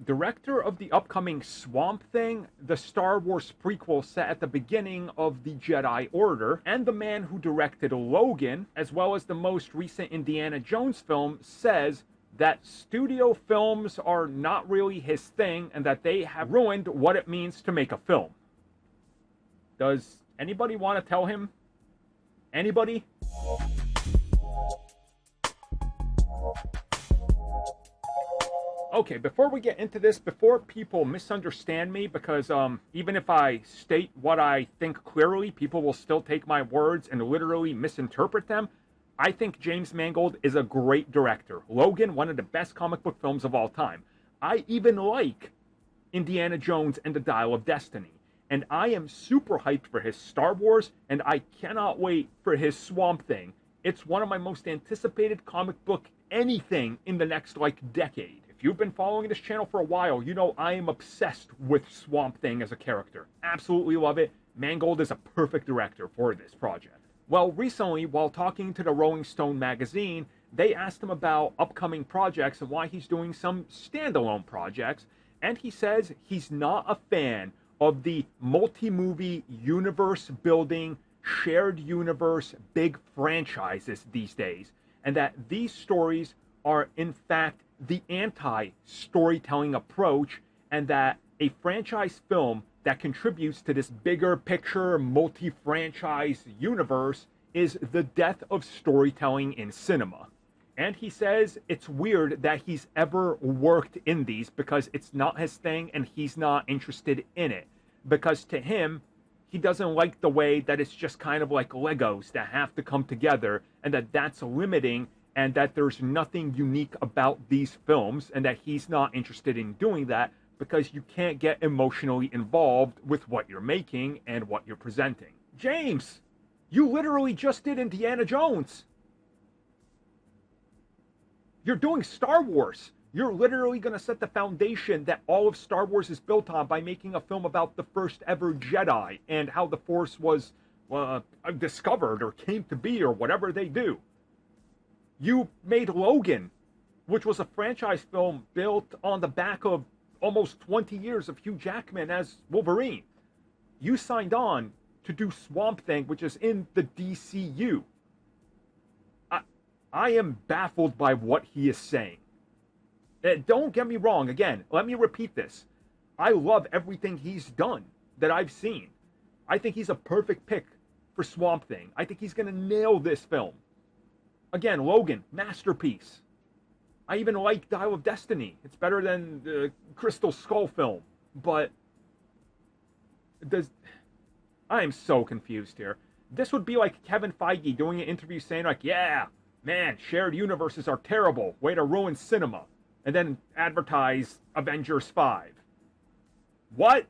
director of the upcoming Swamp Thing, the Star Wars prequel set at the beginning of the Jedi Order, and the man who directed Logan, as well as the most recent Indiana Jones film, says that studio films are not really his thing and that they have ruined what it means to make a film. Does anybody want to tell him? Anybody? Okay, before we get into this, before people misunderstand me, because even if I state what I think clearly, people will still take my words and literally misinterpret them. I think James Mangold is a great director. Logan, one of the best comic book films of all time. I even like Indiana Jones and the Dial of Destiny. And I am super hyped for his Star Wars, and I cannot wait for his Swamp Thing. It's one of my most anticipated comic book anything in the next, decade. If you've been following this channel for a while, you know I am obsessed with Swamp Thing as a character. Absolutely love it. Mangold is a perfect director for this project. Well, recently, while talking to the Rolling Stone magazine, they asked him about upcoming projects and why he's doing some standalone projects, and he says he's not a fan of the multi-movie universe-building, shared universe, big franchises these days, and that these stories are, in fact, the anti-storytelling approach, and that a franchise film that contributes to this bigger picture, multi-franchise universe is the death of storytelling in cinema. And he says it's weird that he's ever worked in these because it's not his thing and he's not interested in it. Because to him, he doesn't like the way that it's just kind of like Legos that have to come together, and that's limiting, and that there's nothing unique about these films, and that he's not interested in doing that because you can't get emotionally involved with what you're making and what you're presenting. James, you literally just did Indiana Jones. You're doing Star Wars. You're literally going to set the foundation that all of Star Wars is built on by making a film about the first ever Jedi and how the Force was discovered or came to be or whatever they do. You made Logan, which was a franchise film built on the back of almost 20 years of Hugh Jackman as Wolverine. You signed on to do Swamp Thing, which is in the DCU. I am baffled by what he is saying. Don't get me wrong, again, let me repeat this. I love everything he's done that I've seen. I think he's a perfect pick for Swamp Thing. I think he's going to nail this film. Again, Logan, masterpiece. I even like Dial of Destiny. It's better than the Crystal Skull film. But I am so confused here. This would be like Kevin Feige doing an interview saying yeah, man, shared universes are terrible. Way to ruin cinema. And then advertise Avengers 5. What?